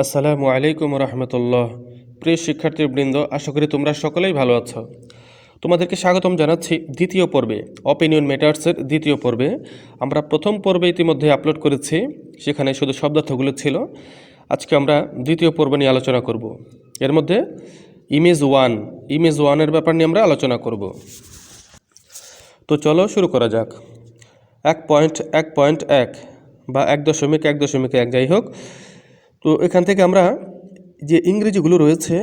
আসসালামু আলাইকুম রহমতুল্লাহ। প্রিয় শিক্ষার্থীবৃন্দ, আশা করি তোমরা সকলেই ভালো আছো। তোমাদেরকে স্বাগতম জানাচ্ছি দ্বিতীয় পর্বে, অপিনিয়ন ম্যাটার্সের দ্বিতীয় পর্বে। আমরা প্রথম পর্বে ইতিমধ্যে আপলোড করেছি, সেখানে শুধু শব্দার্থগুলো ছিল। আজকে আমরা দ্বিতীয় পর্ব নিয়ে আলোচনা করব। এর মধ্যে ইমেজ ওয়ানের ব্যাপার নিয়ে আমরা আলোচনা করব। তো চলো শুরু করা যাক। 1.1.1 বা 1.1.1 যাই হোক, তো এখান থেকে আমরা যে ইংরেজিগুলো রয়েছে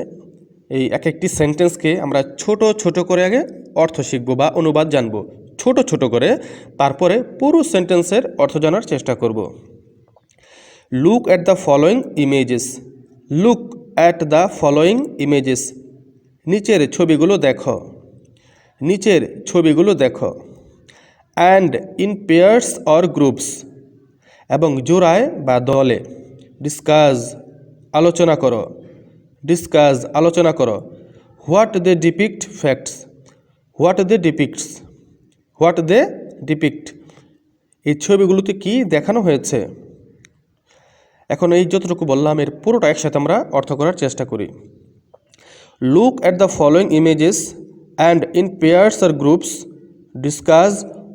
এই এক একটি সেন্টেন্সকে আমরা ছোট ছোট করে আগে অর্থ শিখব বা অনুবাদ জানব, ছোট ছোট করে। তারপরে পুরো সেন্টেন্সের অর্থ জানার চেষ্টা করব। Look at the following images. Look at the following images. নিচের ছবিগুলো দেখো। নিচের ছবিগুলো দেখো। And in pairs or groups. এবং জোড়ায় বা দলে। ডিসকাস, আলোচনা করো। ডিসকাস, আলোচনা করো। What they depict facts. What they depicts. What they depict. এই ছবিগুলোতে কি দেখানো হয়েছে। এখন এই যতটুকু বললাম এর পুরোটা একসাথে আমরা অর্থ করার চেষ্টা করি। Look at the following images and in pairs or groups discuss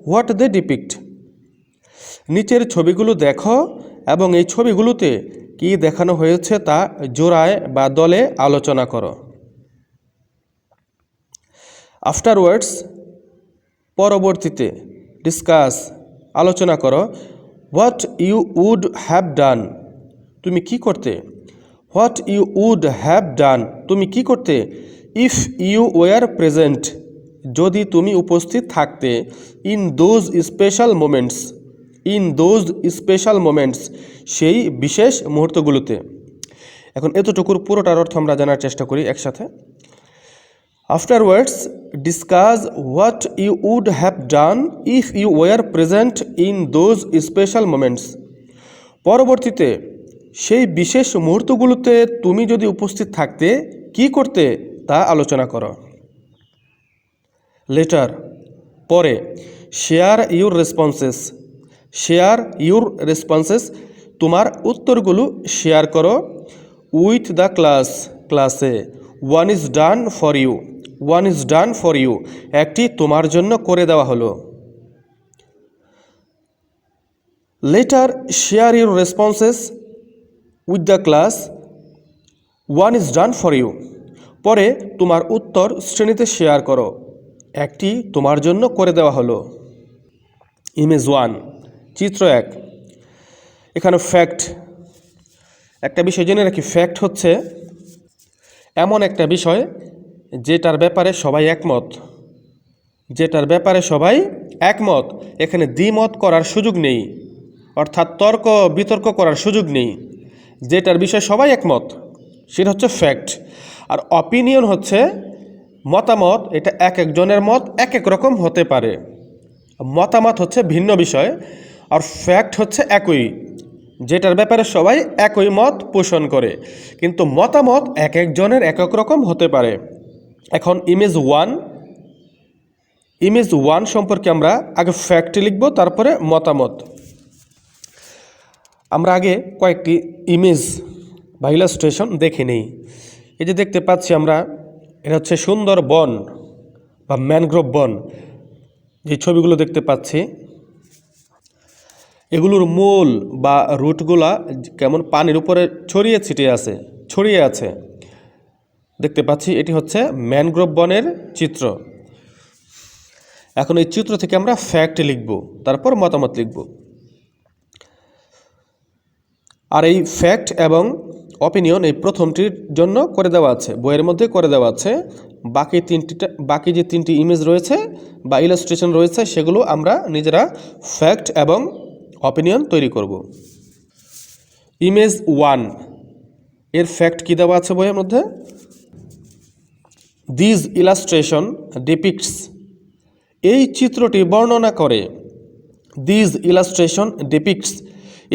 what they depict. নিচের ছবিগুলো দেখো এবং এই ছবিগুলোতে কি দেখানো হয়েছে তা জোড়ায় বা দলে আলোচনা করো। আফটারওয়ার্ডস, পরবর্তীতে। ডিসকাস, আলোচনা করো। What you would have done. তুমি কি করতে। What you would have done, তুমি কি করতে। ইফ ইউ ওয়ার প্রেজেন্ট, যদি তুমি উপস্থিত থাকতে। In those special moments. In those special moments, সেই বিশেষ মুহূর্তগুলোতে। এখন এতটুকুর পুরোটার অর্থ আমরা জানার চেষ্টা করি একসাথে। Afterwards discuss what you would have done if you were present in those special moments. পরবর্তীতে সেই বিশেষ মুহূর্তগুলোতে তুমি যদি উপস্থিত থাকতে কি করতে তা আলোচনা করো। লেটার, পরে। Share your responses. Share your responses, তোমার উত্তরগুলো শেয়ার করো। উইথ দ্য ক্লাস, ক্লাসে। One is done for you. One is done for you, একটি তোমার জন্য করে দেওয়া হলো। Later share your responses with the class. One is done for you, পরে তোমার উত্তর শ্রেণীতে শেয়ার করো, একটি তোমার জন্য করে দেওয়া হলো। ইমেজ ওয়ান, চিত্র 1। এখানে ফ্যাক্ট, একটা বিষয় জেনে রাখি। ফ্যাক্ট হচ্ছে এমন একটা বিষয় যেটার ব্যাপারে সবাই একমত। যেটার ব্যাপারে সবাই একমত, এখানে দ্বিমত করার সুযোগ নেই, অর্থাৎ তর্ক বিতর্ক করার সুযোগ নেই। যেটার বিষয়ে সবাই একমত সেটা হচ্ছে ফ্যাক্ট। আর অপিনিয়ন হচ্ছে মতামত। এটা এক একজনের মত এক এক রকম হতে পারে। মতামত হচ্ছে ভিন্ন বিষয়, আর ফ্যাক্ট হচ্ছে একই, যেটার ব্যাপারে সবাই একই মত পোষণ করে, কিন্তু মতামত এক একজনের এক এক রকম হতে পারে। এখন ইমেজ ওয়ান সম্পর্কে আমরা আগে ফ্যাক্ট লিখব, তারপরে মতামত। আমরা আগে কয়েকটি ইমেজ বা ইলাস্ট্রেশন দেখে নেই। এই যে দেখতে পাচ্ছি আমরা, এটা হচ্ছে সুন্দর বন বা ম্যানগ্রোভ বন। যে ছবিগুলো দেখতে পাচ্ছি এগুলোর মূল বা রুটগুলা কেমন পানির উপরে ছড়িয়ে আছে দেখতে পাচ্ছি। এটি হচ্ছে ম্যানগ্রোভ বনের চিত্র। এখন এই চিত্র থেকে আমরা ফ্যাক্ট লিখব, তারপর মতামত লিখব। আর এই ফ্যাক্ট এবং অপিনিয়ন এই প্রথমটির জন্য করে দেওয়া আছে, বইয়ের মধ্যে করে দেওয়া আছে। বাকি যে তিনটি ইমেজ রয়েছে বা ইলাস্ট্রেশন রয়েছে সেগুলো আমরা নিজেরা ফ্যাক্ট এবং অপিনিয়ন তৈরি করব। ইমেজ ওয়ান এর ফ্যাক্ট কি দেওয়া আছে বইয়ের মধ্যে। দিস ইলাস্ট্রেশন ডিপিক্টস, এই চিত্রটি বর্ণনা করে। দিস ইলাস্ট্রেশন ডিপিক্টস,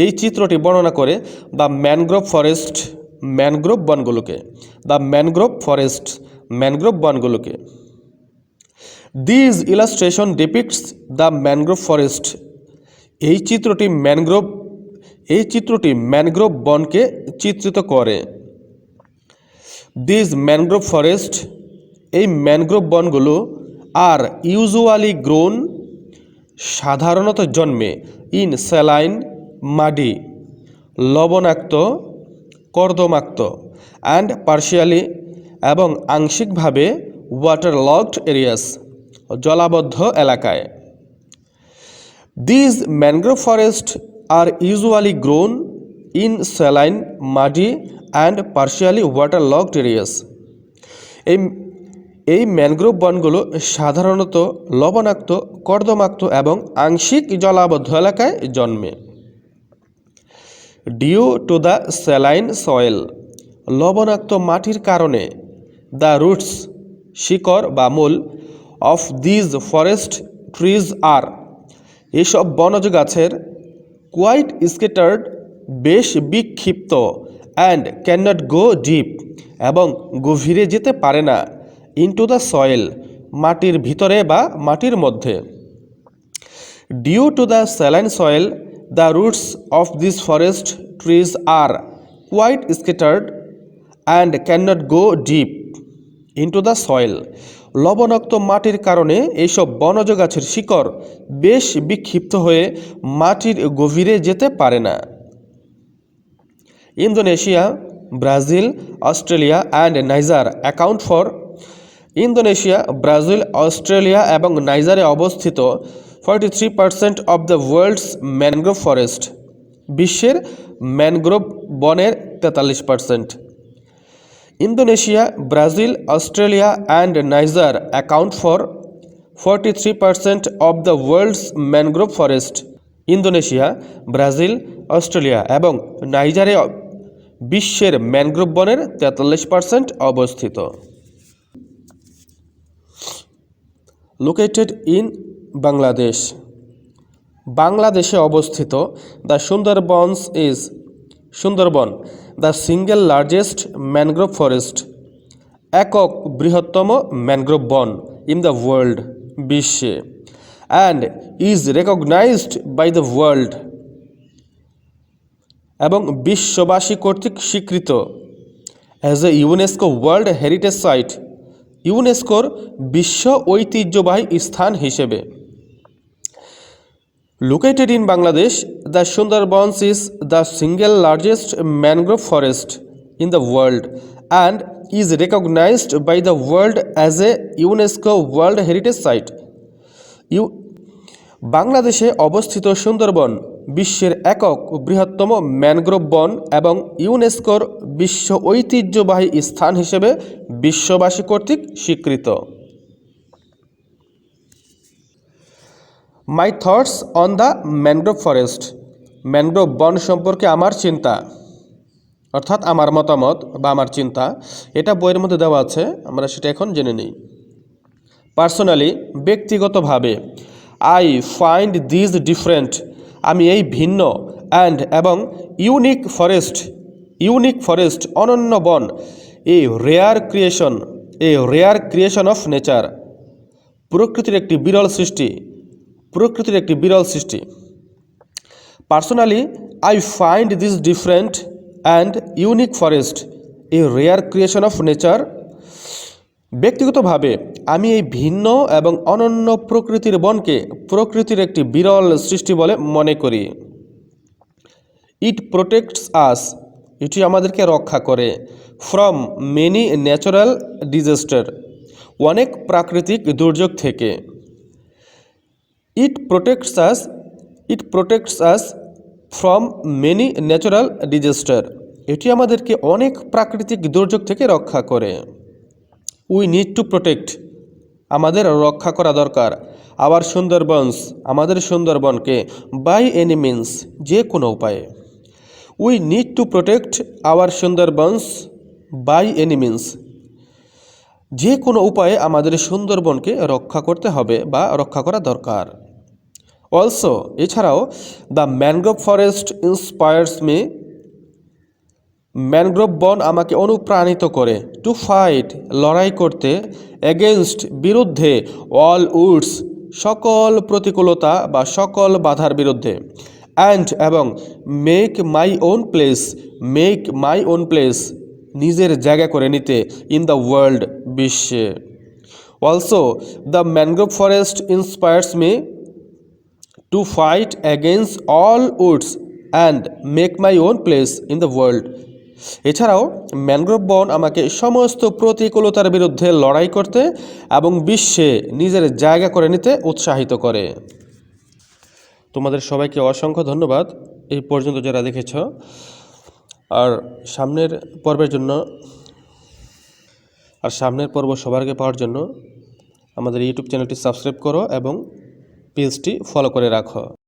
এই চিত্রটি বর্ণনা করে দ্য ম্যানগ্রোভ ফরেস্ট, ম্যানগ্রোভ বনগুলোকে। দ্য ম্যানগ্রোভ ফরেস্ট, ম্যানগ্রোভ বনগুলোকে। This illustration depicts the mangrove forest, এই চিত্রটি এই চিত্রটি ম্যানগ্রোভ বনকে চিত্রিত করে। দিস ম্যানগ্রোভ ফরেস্ট, এই ম্যানগ্রোভ বনগুলো আর ইউজুয়ালি গ্রোন, সাধারণত জন্মে ইন স্যালাইন, মাডি, লবণাক্ত, কর্দমাক্ত, অ্যান্ড পার্শিয়ালি, এবং আংশিকভাবে ওয়াটার লকড এরিয়াস, জলাবদ্ধ এলাকায়। This mangrove forest are usually grown in saline, muddy and partially water locked areas. এই ম্যানগ্রোভ বনগুলো সাধারণত লবণাক্ত, কর্দমাক্ত এবং আংশিক জলাবদ্ধ এলাকায় জন্মে। Due to the saline soil, লবণাক্ত মাটির কারণে, দ্য রুটস, শিকড় বা মূল, of these forest trees are, এসব বনজ গাছের, কোয়াইট স্কেটার্ড, বেশ বিক্ষিপ্ত, and can not go deep, এবং গভীরে যেতে পারে না, ইনটু দ্য সয়েল, মাটির ভিতরে বা মাটির মধ্যে। Due to the saline soil, the roots of this forest trees are quite scattered and can not go deep into the soil. লবণাক্ত মাটির কারণে এইসব বনজ গাছের শিকড় বেশ বিক্ষিপ্ত হয়ে মাটির গভীরে যেতে পারে না। Indonesia, Brazil, Australia and Niger account for, Indonesia, Brazil, Australia এবং নাইজারে অবস্থিত 43% of the world's mangrove forest, বিশ্বের ম্যানগ্রোভ বনের 43%। Indonesia, Brazil, Australia and Niger account for 43% of the world's mangrove forest. Indonesia, Brazil, Australia এবং নাইজারে বিশ্বের mangrove বনের 43% অবস্থিত। লোকেটেড ইন বাংলাদেশ, বাংলাদেশে অবস্থিত। The Sundarbans is, Sundarban the single largest mangrove forest, একক বৃহত্তম ম্যানগ্রোভ বন ইন দ্য ওয়ার্ল্ড, বিশ্বে, and is recognised by the world, এবং বিশ্ববাসী কর্তৃক স্বীকৃত, as a UNESCO world heritage site, ইউনেস্কোর বিশ্ব ঐতিহ্যবাহী স্থান হিসেবে। Located in Bangladesh, the Sundarbans is the single largest mangrove forest in the world and is recognised by the world as a UNESCO world heritage site. বাংলাদেশে অবস্থিত সুন্দরবন বিশ্বের একক বৃহত্তম ম্যানগ্রোভ বন এবং ইউনেস্কোর বিশ্ব ঐতিহ্যবাহী স্থান হিসেবে বিশ্ববাসী কর্তৃক স্বীকৃত। মাই thoughts on the mangrove forest, mangrove বন সম্পর্কে আমার চিন্তা, অর্থাৎ আমার মতামত বা আমার চিন্তা, এটা বইয়ের মধ্যে দেওয়া আছে, আমরা সেটা এখন জেনে নিই। পার্সোনালি, ব্যক্তিগতভাবে, আই ফাইন্ড দিস ডিফারেন্ট, আমি এই ভিন্ন, অ্যান্ড এবং ইউনিক ফরেস্ট অনন্য বন, a rare creation of nature, প্রকৃতির একটি বিরল সৃষ্টি। Personally, I find this different and unique forest a rare creation of nature, ব্যক্তিগতভাবে আমি এই ভিন্ন এবং অনন্য প্রকৃতির বনকে প্রকৃতির একটি বিরল সৃষ্টি বলে মনে করি। ইট প্রোটেক্টস আস, এটি আমাদেরকে রক্ষা করে, ফ্রম মেনি ন্যাচারাল ডিজাস্টার, অনেক প্রাকৃতিক দুর্যোগ থেকে। It protects us from many natural disaster, এটি আমাদেরকে অনেক প্রাকৃতিক দুর্যোগ থেকে রক্ষা করে। উই নিড টু প্রোটেক্ট, আমাদের রক্ষা করা দরকার, আওয়ার সুন্দরবনস, আমাদের সুন্দরবনকে, বাই এনি মিনস, যে কোনো উপায়ে। We need to protect our Sundarbans by any means, যে কোনো উপায়ে আমাদের সুন্দরবনকে রক্ষা করতে হবে বা রক্ষা করা দরকার। অলসো, এছাড়াও, the mangrove forest inspires me, mangrove বন আমাকে অনুপ্রাণিত করে, টু ফাইট, লড়াই করতে, এগেনস্ট, বিরুদ্ধে, অল উডস, সকল প্রতিকূলতা বা সকল বাধার বিরুদ্ধে, অ্যান্ড এবং মেক মাই ওন প্লেস নিজের জায়গা করে নিতে ইন দ্য ওয়ার্ল্ড বিশ্বে। Also the mangrove forest inspires me to fight against all Woods and make my own place in the world. এছাড়াও ম্যানগ্রোভ বন আমাকে সমস্ত প্রতিকূলতার বিরুদ্ধে লড়াই করতে এবং বিশ্বে নিজের জায়গা করে নিতে উৎসাহিত করে। তোমাদের সবাইকে অসংখ্য ধন্যবাদ এই পর্যন্ত যারা দেখেছ। আর সামনের পর্ব সবার আগে পাওয়ার জন্য আমাদের ইউটিউব চ্যানেলটি সাবস্ক্রাইব করো এবং পেজটি ফলো করে রাখো।